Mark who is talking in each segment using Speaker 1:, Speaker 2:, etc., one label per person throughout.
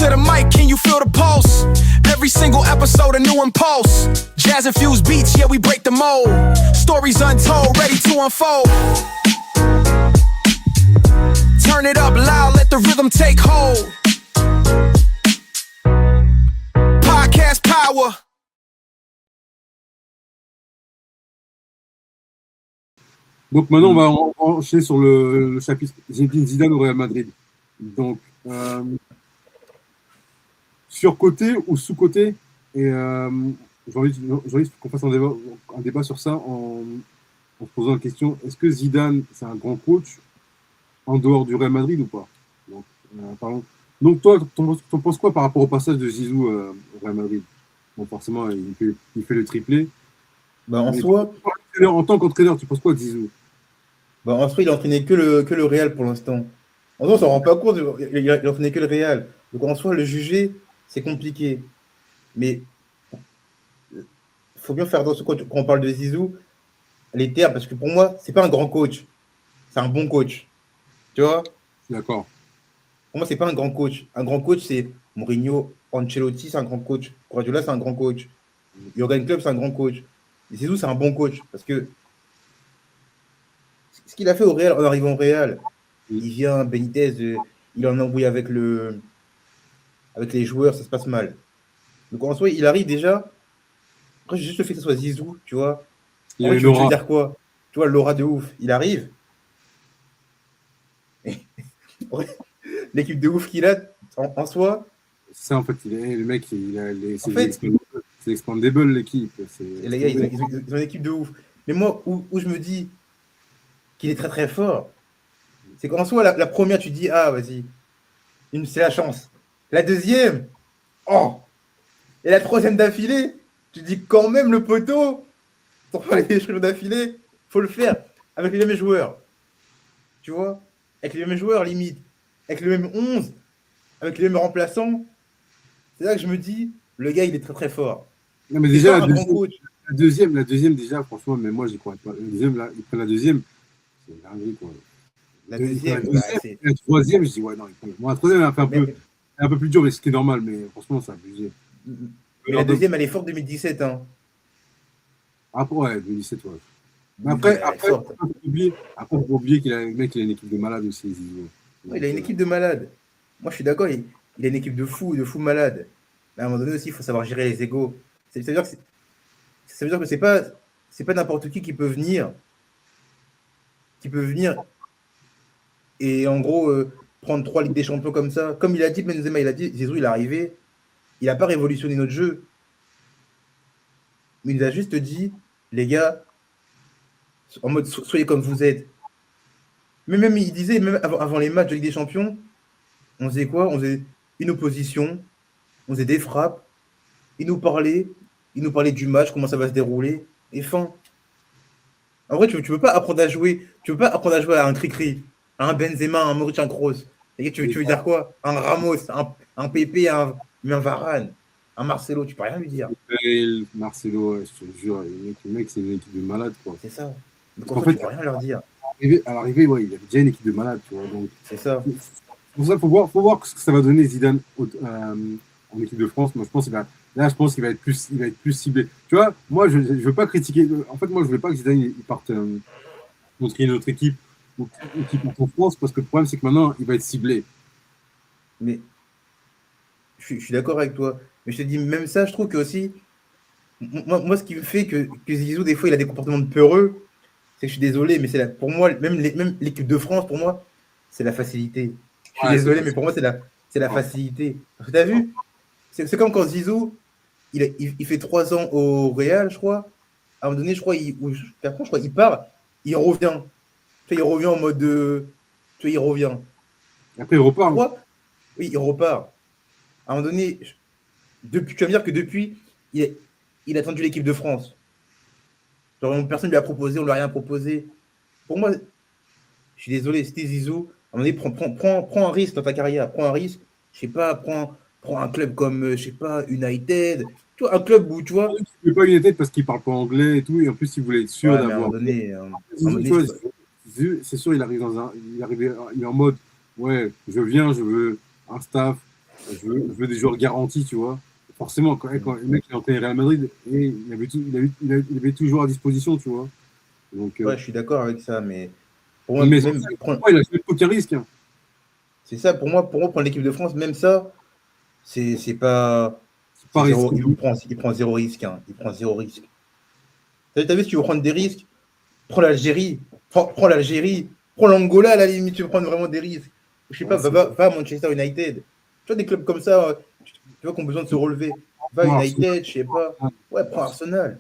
Speaker 1: to the mic, can you feel the pulse? Every single episode a new impulse. Jazz infused beats, yeah, we break the mold. Stories untold, ready to unfold. Turn it up loud, let the rhythm take hold. Podcast power.
Speaker 2: Donc maintenant, on va enchaîner sur le chapitre Zinedine Zidane au Real Madrid. Donc, surcoté ou sous-coté, et j'ai envie qu'on fasse un débat sur ça en se posant la question, est-ce que Zidane, c'est un grand coach en dehors du Real Madrid ou pas? Donc, pardon. Donc toi, t'en penses quoi par rapport au passage de Zizou au Real Madrid? Bon, forcément, il fait le triplé.
Speaker 3: Bah, en soi,
Speaker 2: en tant qu'entraîneur, tu penses quoi de Zizou?
Speaker 3: bah, en soi, il a entraîné que le Real pour l'instant. En soi, on s'en rend pas compte, il a entraîné que le Real. Donc en soi, le juger, c'est compliqué. Mais il faut bien faire attention quand on parle de Zizou, les termes, parce que pour moi, c'est pas un grand coach, c'est un bon coach. Tu vois?
Speaker 2: D'accord.
Speaker 3: Pour moi, c'est pas un grand coach. Un grand coach, c'est Mourinho, Ancelotti, c'est un grand coach. Guardiola, c'est un grand coach. Jürgen Klopp, c'est un grand coach. Zizou, c'est un bon coach. Parce que ce qu'il a fait au Real, en arrivant au Real, il vient, Benitez, il en embrouille avec les joueurs, ça se passe mal. Donc en soi, il arrive déjà. Après, j'ai juste le fait que ce soit Zizou, tu vois.
Speaker 2: Il
Speaker 3: En fait,
Speaker 2: a
Speaker 3: tu veux
Speaker 2: l'aura.
Speaker 3: dire quoi? Tu vois, l'aura de ouf. Il arrive. L'équipe de ouf qu'il a, en soi.
Speaker 2: C'est ça, en fait, le mec, c'est expandable, l'équipe.
Speaker 3: Et les gars, ils ont une équipe de ouf. Mais moi, où je me dis qu'il est très très fort, c'est qu'en soi, la première, tu dis, ah, vas-y, c'est la chance. La deuxième, oh! Et la troisième d'affilée, tu dis quand même le poteau, pour faire les choses d'affilée, faut le faire avec les mêmes joueurs. Tu vois? Avec les mêmes joueurs, limite. Avec le même 11, avec les mêmes remplaçants. C'est là que je me dis, le gars, il est très très fort.
Speaker 2: Non, mais déjà, la deuxième, déjà, franchement, mais moi, j'y crois pas. La deuxième, c'est une dinguerie, quoi.
Speaker 3: La deuxième, c'est.
Speaker 2: La troisième, je dis, ouais, non, bon, la troisième, elle est un peu plus dur, mais ce qui est normal, mais franchement, c'est abusé.
Speaker 3: Mais la deuxième, elle est forte 2017, hein.
Speaker 2: Après, ouais, 2017, ouais. Mais après, faut pas oublier qu'il a une équipe de malades aussi.
Speaker 3: Ouais, il a une équipe de malades. Moi, je suis d'accord, il a une équipe de fous malades. Mais à un moment donné aussi, il faut savoir gérer les égos. Ça veut dire que c'est pas n'importe qui peut venir. Et en gros prendre 3 Ligues des Champions comme ça. Comme il a dit, Benzema, il a dit, Zizou, il est arrivé, il n'a pas révolutionné notre jeu. Mais il nous a juste dit, les gars, en mode soyez comme vous êtes. Mais même il disait, même avant les matchs de Ligue des Champions, on faisait quoi? On faisait une opposition, on faisait des frappes, il nous parlait du match, comment ça va se dérouler, et fin. En vrai, tu peux pas apprendre à jouer, à un Cricri, à un Benzema, à un Maurice Kroos. Tu veux dire quoi? Un Ramos, un Pepe, un Varane, un Marcelo, tu peux rien lui dire.
Speaker 2: Marcelo, ouais, je te jure, le mec, c'est une équipe de malades, quoi.
Speaker 3: C'est ça. Donc
Speaker 2: en fait,
Speaker 3: tu peux rien leur dire.
Speaker 2: À l'arrivée, ouais, il avait déjà une équipe de malades, tu vois. Donc,
Speaker 3: c'est ça.
Speaker 2: Pour ça, faut voir ce que ça va donner Zidane en équipe de France. Moi, je pense qu'il va être plus ciblé. Tu vois, moi, je veux pas critiquer. En fait, moi, je veux pas que Zidane il parte contre une autre équipe ou équipe en France, parce que le problème, c'est que maintenant, il va être ciblé.
Speaker 3: Mais je suis d'accord avec toi. Mais je te dis, même ça, je trouve que aussi, moi ce qui me fait que Zizou, des fois, il a des comportements de peureux, c'est que je suis désolé, mais pour moi, même l'équipe de France, pour moi, c'est la facilité. Je suis désolé, mais pour moi, c'est la facilité. Tu as vu? C'est comme quand Zizou, il fait 3 ans au Real, je crois. À un moment donné, je crois, il part, il revient. Tu vois, il revient en mode de. Tu vois, il revient.
Speaker 2: Après, il repart.
Speaker 3: Oui, il repart. À un moment donné, tu vas me dire que depuis, il a attendu l'équipe de France. Genre, personne ne lui a proposé, on ne lui a rien proposé. Pour moi, je suis désolé, c'était Zizou. À un moment donné, prends un risque dans ta carrière. Prends un risque. Je sais pas, prends un club comme, je sais pas, United. Tu vois, un club où, tu vois.
Speaker 2: Il ne veut pas United parce qu'il parle pas anglais et tout. Et en plus, il voulait être sûr d'avoir.
Speaker 3: À un moment donné,
Speaker 2: c'est sûr, il est en mode, ouais, je viens, je veux un staff. je veux des joueurs garantis, tu vois. Forcément, quand le mec il est entré au Real Madrid, et il avait toujours à disposition, tu vois. Donc,
Speaker 3: Ouais, je suis d'accord avec ça, mais pour moi,
Speaker 2: mais
Speaker 3: même
Speaker 2: il a fait aucun risque. Hein.
Speaker 3: c'est ça, pour moi, prendre l'équipe de France, même ça, c'est pas.
Speaker 2: C'est
Speaker 3: C'est
Speaker 2: pas
Speaker 3: zéro,
Speaker 2: risqué.
Speaker 3: il prend zéro risque. Hein. Il prend zéro risque. T'as vu, si tu veux prendre des risques, prends l'Algérie. Prends l'Algérie. Prends l'Angola, à la limite, tu veux prendre vraiment des risques. Je sais pas,
Speaker 2: Ouais,
Speaker 3: va à Manchester United. Tu vois, des clubs comme ça, tu vois, qui ont besoin de se relever. Va à
Speaker 2: Bon,
Speaker 3: United, je sais pas. Ouais, prends Arsenal.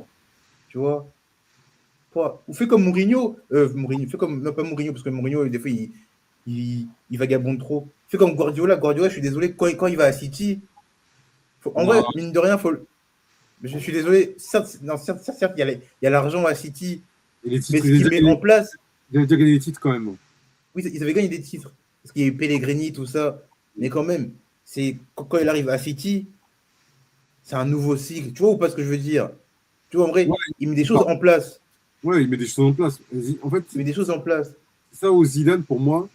Speaker 3: Tu vois. Ou fais comme Mourinho. Mourinho, fais comme. Non, pas Mourinho, parce que Mourinho, des fois, il vagabonde trop. Fais comme Guardiola. Guardiola, je suis désolé, quand il va à City, en
Speaker 2: non,
Speaker 3: vrai, mine de rien, je suis désolé. Certes, non, certes, il y a l'argent à City,
Speaker 2: et les
Speaker 3: mais
Speaker 2: titres,
Speaker 3: ce qu'il met en place,
Speaker 2: il a déjà gagné des titres quand même.
Speaker 3: oui, ils avaient gagné des titres. Parce qu'il y a eu Pellegrini, tout ça. Mais quand même, quand il arrive à City, c'est un nouveau cycle. Tu vois ou pas ce que je veux dire? Tu vois, en
Speaker 2: Ouais,
Speaker 3: vrai, il met des choses
Speaker 2: par-
Speaker 3: en place.
Speaker 2: ouais, il met des choses en place. En fait,
Speaker 3: Il met des choses en place.
Speaker 2: c'est ça où Zidane, pour moi,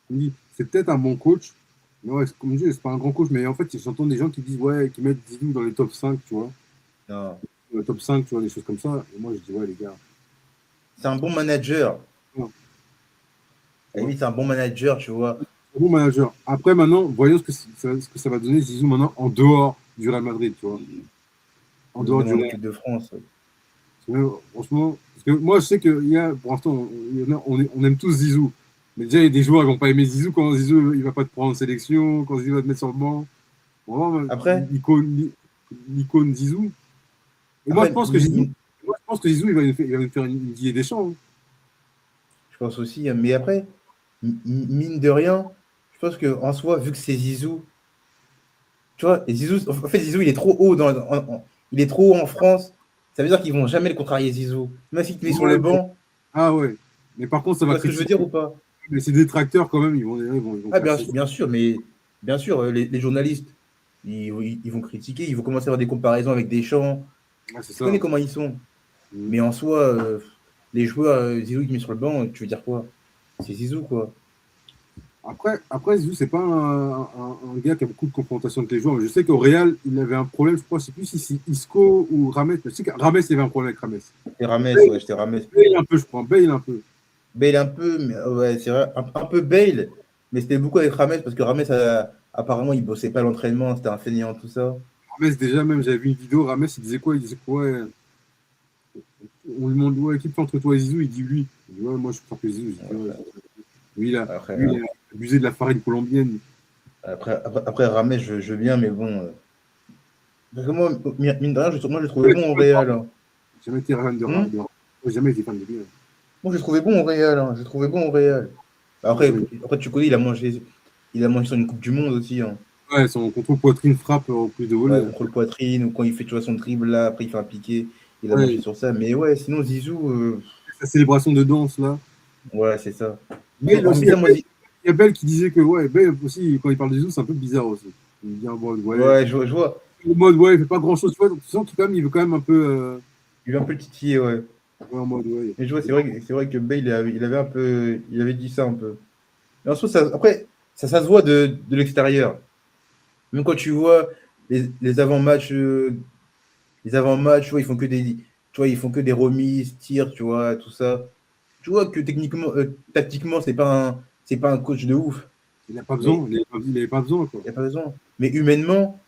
Speaker 2: il me dit, c'est peut-être un bon coach. Mais ouais, comme je dis, c'est pas un grand coach. Mais en fait, j'entends des gens qui disent, ouais, qui mettent Zidane dans les top 5, tu vois.
Speaker 3: Non.
Speaker 2: Dans les top 5, tu vois, des choses comme ça. Et moi, je dis, ouais, les gars.
Speaker 3: C'est un bon manager.
Speaker 2: Ouais,
Speaker 3: À la
Speaker 2: ouais.
Speaker 3: limite, c'est un bon manager, tu vois.
Speaker 2: Un bon manager. Après, maintenant, voyons ce que ça va donner Zizou maintenant en dehors du Real Madrid, tu vois. En dehors
Speaker 3: Même
Speaker 2: du
Speaker 3: en
Speaker 2: Real.
Speaker 3: équipe de France.
Speaker 2: Franchement, parce que moi, je sais qu'il y a, pour l'instant, on aime tous Zizou. Mais déjà, il y a des joueurs qui vont pas aimer Zizou quand Zizou, il va pas te prendre en sélection, quand Zizou va te mettre sur le banc. Vraiment,
Speaker 3: Après,
Speaker 2: l'icône Zizou. Et moi, je
Speaker 3: après,
Speaker 2: pense que Zizou, il va nous faire une Didier Deschamps. Hein.
Speaker 3: je pense aussi, hein, mais après, mine de rien, je pense qu'en soi, vu que c'est Zizou, tu vois, et Zizou, en fait, Zizou, il est trop haut il est trop haut en France. Ça veut dire qu'ils vont jamais le contrarier, Zizou. Même s'il te met sur
Speaker 2: Ouais,
Speaker 3: le banc,
Speaker 2: ah ouais. Mais par contre, ça
Speaker 3: tu
Speaker 2: va
Speaker 3: vois ce que je veux
Speaker 2: critiquer.
Speaker 3: dire ou pas?
Speaker 2: Mais ses détracteurs, quand même, ils vont
Speaker 3: Ah, bien,
Speaker 2: casser.
Speaker 3: bien sûr, mais bien sûr, les journalistes, ils vont critiquer, ils vont commencer à avoir des comparaisons avec Deschamps.
Speaker 2: Ouais, c'est
Speaker 3: Tu
Speaker 2: ça.
Speaker 3: connais comment ils sont.
Speaker 2: Mm.
Speaker 3: Mais en soi, les joueurs, Zizou qui met sur le banc, tu veux dire quoi? C'est Zizou, quoi.
Speaker 2: Après Zizou, c'est pas un gars qui a beaucoup de confrontations avec les joueurs. Mais je sais qu'au Real, il avait un problème, je crois, je sais plus si c'est Isco ou Rames. Je sais que Rames, il avait un problème avec Rames.
Speaker 3: C'était Rames, ouais, c'était Rames.
Speaker 2: Bale un peu, je crois. Bale un peu.
Speaker 3: Bale un peu, mais ouais, c'est vrai, un peu Bale, mais c'était beaucoup avec Rames parce que Rames, apparemment, il bossait pas à l'entraînement, c'était un fainéant, tout ça.
Speaker 2: Rames, déjà, même, j'avais vu une vidéo. Rames, il disait quoi? Il disait quoi? Ouais, on lui demande, ouais, qui fait entre toi et Zizou? Il dit lui. Il dit, ouais, moi, je préfère que Zizou. Je dis, ouais.
Speaker 3: Après,
Speaker 2: Lui, il a abusé de la farine colombienne.
Speaker 3: après Rames, je veux bien, mais bon. Parce que moi, mine de rien, moi, je le trouvais bon au Real. Hein.
Speaker 2: J'ai jamais été fan de
Speaker 3: Hmm.
Speaker 2: Rames. J'ai jamais été fan de lui. Hein.
Speaker 3: Moi, je le trouvais bon au Real. Hein. Je le trouvais bon au Real. Après,
Speaker 2: Jamais.
Speaker 3: après, tu connais, il a mangé sur une Coupe du Monde aussi. Hein.
Speaker 2: Ouais, son contrôle poitrine frappe en plus de
Speaker 3: Ouais,
Speaker 2: voler.
Speaker 3: contre le poitrine, ou quand il fait tu vois, son dribble là, après il fait un piqué, il a mangé
Speaker 2: Ouais,
Speaker 3: sur ça. Mais ouais, sinon Zizou,
Speaker 2: sa célébration de danse, là.
Speaker 3: ouais, c'est ça.
Speaker 2: Bale aussi,
Speaker 3: Hormis ça, moi,
Speaker 2: il y a Bale qui disait que, ouais, Bale aussi, quand il parle de Zizou, c'est un peu bizarre aussi. Il dit en mode, ouais,
Speaker 3: ouais, je vois.
Speaker 2: en mode, ouais, il fait pas grand chose, tu vois. Tu sens qu'il quand même, il veut quand même un peu.
Speaker 3: Il est un peu titillé, ouais.
Speaker 2: Ouais, en mode, ouais.
Speaker 3: Mais je vois, c'est vrai que Bale, il avait un peu, il avait dit ça un peu. Mais en soi, après, ça se voit de l'extérieur. Même quand tu vois les avant-matchs, tu vois, ils font que des remises, tirs, tu vois, tout ça. Tu vois que techniquement, tactiquement, c'est pas un coach de ouf.
Speaker 2: Il n'a pas
Speaker 3: Mais
Speaker 2: besoin, il avait pas besoin, quoi.
Speaker 3: il n'y a pas besoin. Mais humainement,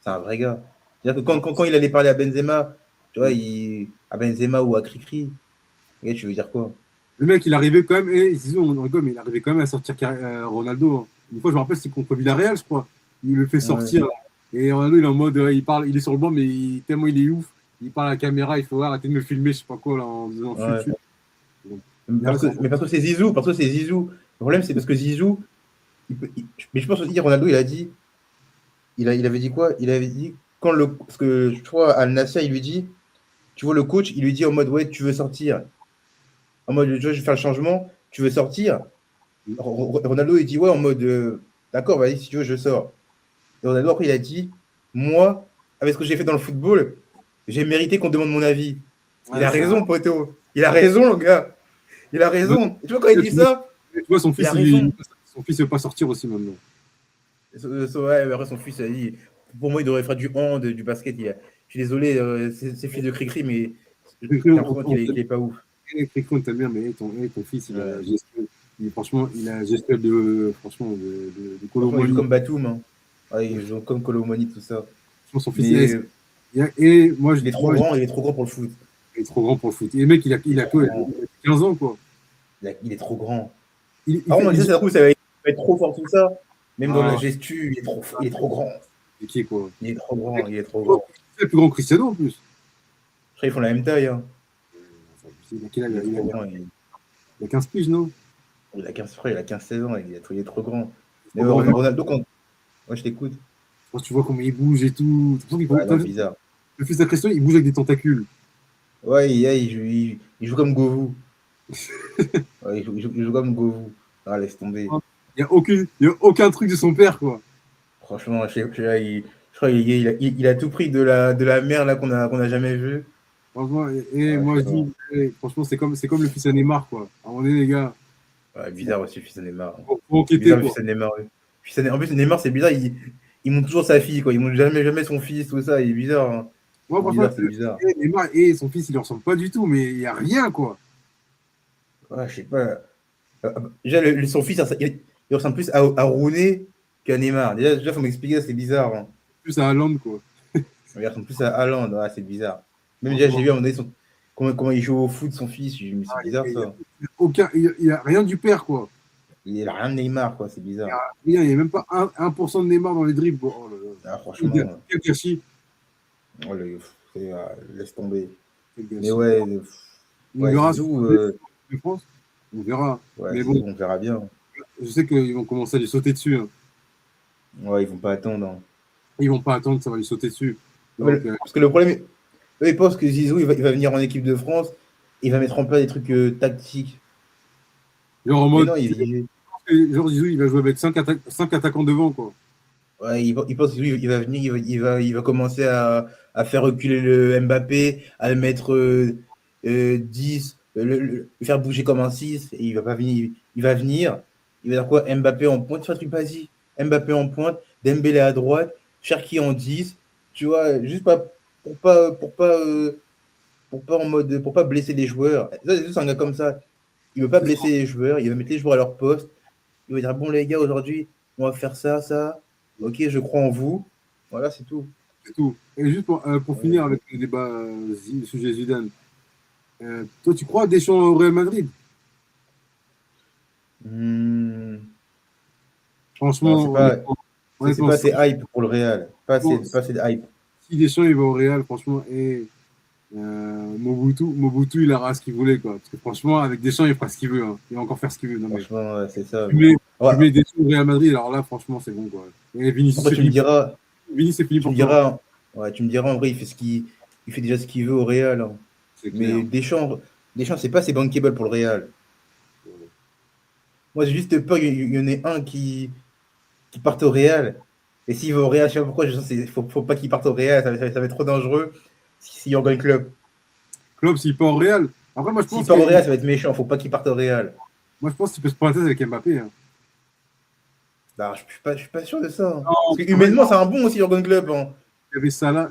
Speaker 3: c'est un vrai gars. C'est-à-dire que quand il allait parler à Benzema, tu vois, à Benzema ou à Cricri, et tu veux dire quoi?
Speaker 2: Le mec, il arrivait quand même, et Zizou, on rigole, mais il arrivait quand même à sortir Ronaldo. Hein. Une fois, je me rappelle, c'est contre Villarreal, je crois. Il le fait
Speaker 3: Ouais,
Speaker 2: sortir. Et Ronaldo, il est en mode, il parle, il est sur le banc, mais tellement il est ouf. Il parle à la caméra, il faut arrêter de me filmer, je sais pas quoi, là, en disant chut,
Speaker 3: ouais.
Speaker 2: chut. Donc,
Speaker 3: Mais parce que c'est Zizou, parce que c'est Zizou. Le problème, c'est parce que Zizou, mais je pense aussi, Ronaldo, il avait dit quoi? Il avait dit, parce que je crois, Al Nassr, il lui dit, tu vois, le coach, il lui dit en mode, ouais, tu veux sortir. En mode, tu vois, je vais faire le changement, tu veux sortir. Ronaldo, il dit, ouais, en mode, d'accord, vas-y, si tu veux, je sors. Et Ronaldo, après, il a dit, moi, avec ce que j'ai fait dans le football, j'ai mérité qu'on demande mon avis. Il
Speaker 2: ouais,
Speaker 3: a raison, poteau. Il a raison, le gars. Il a raison. Et tu vois, quand il dit ça,
Speaker 2: tu vois,
Speaker 3: il a raison.
Speaker 2: son fils veut pas sortir aussi maintenant.
Speaker 3: Ouais, mais après, son fils a dit, pour moi, il devrait faire du hand, du basket. Je suis désolé, c'est fils de Cricri, mais j'ai l'impression qu'il est pas ouf.
Speaker 2: Cricri, on t'aime bien, mais ton fils, il
Speaker 3: Ouais.
Speaker 2: a gestuelle. Franchement, il a gestuelle de Kolo
Speaker 3: Franchement, il joue
Speaker 2: Muani.
Speaker 3: comme Batum. Hein. Ouais, il joue comme Colomoni, tout ça.
Speaker 2: Franchement, son fils,
Speaker 3: Mais
Speaker 2: et moi,
Speaker 3: il est trop grand, il est trop grand pour le foot.
Speaker 2: il est trop grand pour le foot. Et le mec, il a quoi?
Speaker 3: Grand.
Speaker 2: Il a 15 ans, quoi.
Speaker 3: Il est trop grand.
Speaker 2: Il
Speaker 3: Par contre, on
Speaker 2: fait,
Speaker 3: disait, ça se trouve, ça va être trop fort, tout ça. Même dans la
Speaker 2: ah,
Speaker 3: gestu, il est trop grand.
Speaker 2: c'est qui, quoi?
Speaker 3: Il est trop grand, il est trop grand.
Speaker 2: C'est le plus grand que Cristiano, en plus.
Speaker 3: Je crois qu'ils font la même taille. Hein.
Speaker 2: Il a quel âge?
Speaker 3: Il est trop grand.
Speaker 2: Il a 15 piges, non?
Speaker 3: Il a 15 frères, il a 15-16 ans, il est trop grand. Mais
Speaker 2: Trop grand.
Speaker 3: Ronaldo, quand. Moi, je t'écoute.
Speaker 2: Quand tu vois comment il bouge et tout.
Speaker 3: Ouais, non, bizarre.
Speaker 2: Le fils de Cristiano, il bouge avec des tentacules.
Speaker 3: Ouais, il joue comme Govou. Ouais, il joue comme Govou. Ah, laisse tomber.
Speaker 2: Il n'y a aucun truc de son père, quoi.
Speaker 3: Franchement, je crois qu'il a tout pris de la mer là qu'on a jamais vu.
Speaker 2: Franchement,
Speaker 3: Ouais,
Speaker 2: moi je dis, franchement, c'est comme le fils de Neymar, quoi. À un moment donné, les gars,
Speaker 3: Ouais, bizarre aussi, fils de Neymar.
Speaker 2: faut enquêter,
Speaker 3: Bizarre,
Speaker 2: quoi.
Speaker 3: fils de Neymar. Ouais. En plus, Neymar, c'est bizarre, il montre toujours sa fille, quoi. Il montre jamais son fils, tout ça. Il est bizarre. Hein.
Speaker 2: Moi, franchement,
Speaker 3: C'est bizarre.
Speaker 2: Neymar son fils, il ne ressemble pas du tout, mais il n'y a rien, quoi.
Speaker 3: Ouais, je sais pas. Déjà, son fils, il ressemble plus à Rooney qu'à Neymar. Déjà, faut m'expliquer, c'est bizarre. Hein.
Speaker 2: Plus à Haaland, quoi.
Speaker 3: Il ressemble plus à Haaland, ouais, c'est bizarre. Même déjà, j'ai vu à un moment donné comment il joue au foot, son fils. Mais c'est bizarre, ça.
Speaker 2: Il n'y a rien du père, quoi.
Speaker 3: Il a rien de Neymar, quoi, c'est bizarre.
Speaker 2: Il n'y a même pas 1% de Neymar dans les dribbles, quoi. Oh là là.
Speaker 3: Ah, franchement,
Speaker 2: Quel gâchis.
Speaker 3: laisse tomber.
Speaker 2: Quel gâchis.
Speaker 3: Mais ouais,
Speaker 2: On verra
Speaker 3: Zizou,
Speaker 2: je pense. On verra.
Speaker 3: ouais,
Speaker 2: Mais
Speaker 3: Zizou,
Speaker 2: bon,
Speaker 3: on verra bien.
Speaker 2: je sais qu'ils vont commencer à lui sauter dessus. Hein.
Speaker 3: Ouais, ils vont pas attendre. Hein.
Speaker 2: Ils vont pas attendre, ça va lui sauter dessus. Donc,
Speaker 3: Parce que le problème, eux, ils pensent que Zizou, il va venir en équipe de France, il va mettre en place des trucs tactiques.
Speaker 2: genre en
Speaker 3: Mais
Speaker 2: mode,
Speaker 3: non,
Speaker 2: genre Zizou, il va jouer avec 5 attaquants devant, quoi.
Speaker 3: ouais, il pense que Zizou, il va venir, il va commencer à faire reculer le Mbappé, à le mettre 10, le faire bouger comme un 6, et il va pas venir. Il va venir, il va dire quoi? Mbappé en pointe, Patrick Bazzi. Mbappé en pointe, Dembélé à droite, Cherki en 10, tu vois, juste pas pour pas blesser les joueurs. Ça, c'est juste un gars comme ça. Il veut pas blesser les joueurs, il va mettre les joueurs à leur poste. Il va dire bon les gars, aujourd'hui, on va faire ça, ça. Ok, je crois en vous. Voilà, c'est tout.
Speaker 2: C'est tout. Et juste pour finir avec le débat, le sujet Zidane, toi, tu crois à Deschamps au Real Madrid? Franchement,
Speaker 3: C'est pas assez hype pour le Real. Pas assez de hype.
Speaker 2: Si Deschamps il va au Real, franchement, Mobutu, il aura ce qu'il voulait, quoi. Parce que franchement, avec Deschamps, il fera ce qu'il veut. Hein. Il va encore faire ce qu'il veut. Non,
Speaker 3: Franchement, ouais, c'est ça.
Speaker 2: tu mets Deschamps au Real Madrid, alors là, franchement, c'est bon, quoi. Et Vinicius,
Speaker 3: Après, tu me diras,
Speaker 2: c'est fini pour toi.
Speaker 3: tu me diras, en vrai, il fait déjà ce qu'il veut au Real. Hein. Mais Deschamps, c'est pas assez bankable pour le Real. Moi, j'ai juste peur qu'il y en ait un qui parte au Real. Et s'il va au Real, je sais pas pourquoi, faut pas qu'il parte au Real, ça va être trop dangereux s'il regagne Club.
Speaker 2: Klopp, s'il part au Real. Après, moi, je pense
Speaker 3: s'il part au Real, ça va être méchant, faut pas qu'il parte au Real.
Speaker 2: Moi, je pense qu'il peut se prendre la tête avec Mbappé. Hein.
Speaker 3: Bah, je suis pas sûr de ça. Hein. Parce que humainement, c'est un bon aussi, Jurgen Klopp. Hein.
Speaker 2: Il avait Salah,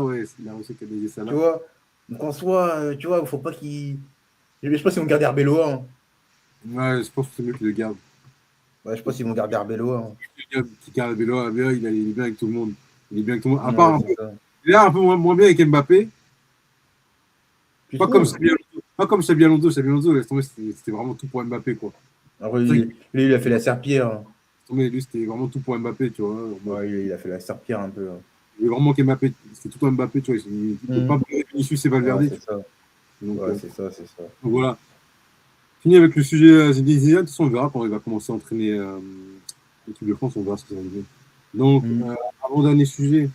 Speaker 2: ouais. Il a réussi qu'il avait Salah.
Speaker 3: Tu vois, donc en soi, tu vois, faut pas qu'il. Je sais pas s'ils vont garder Arbeloa. Hein.
Speaker 2: Ouais, je pense que c'est mieux qu'il le garde.
Speaker 3: Ouais, je pense qu'ils vont garder Arbeloa. Hein.
Speaker 2: Qui garde Arbeloa, il est bien avec tout le monde. Il est bien avec tout le monde. À
Speaker 3: Ouais,
Speaker 2: part, il est un peu moins bien avec Mbappé. Pas comme Xabi Alonso. Xabi Alonso, laisse tomber, c'était vraiment tout pour Mbappé, quoi.
Speaker 3: Alors, lui, il a fait la serpillère. Hein.
Speaker 2: Lui, c'était vraiment tout pour Mbappé, tu vois.
Speaker 3: Ouais, il a fait la serpillère un peu. Hein.
Speaker 2: Il est vraiment qu'Mbappé, c'était tout Mbappé, tu vois. Il ne peut pas Vinicius et Valverde.
Speaker 3: Ouais, c'est ça.
Speaker 2: Donc,
Speaker 3: c'est ça.
Speaker 2: Donc voilà. Fini avec le sujet Zinedine Zidane. De toute façon, on verra quand il va commencer à entraîner l'équipe de France, on verra ce qui va arriver. Donc, avant-dernier sujet,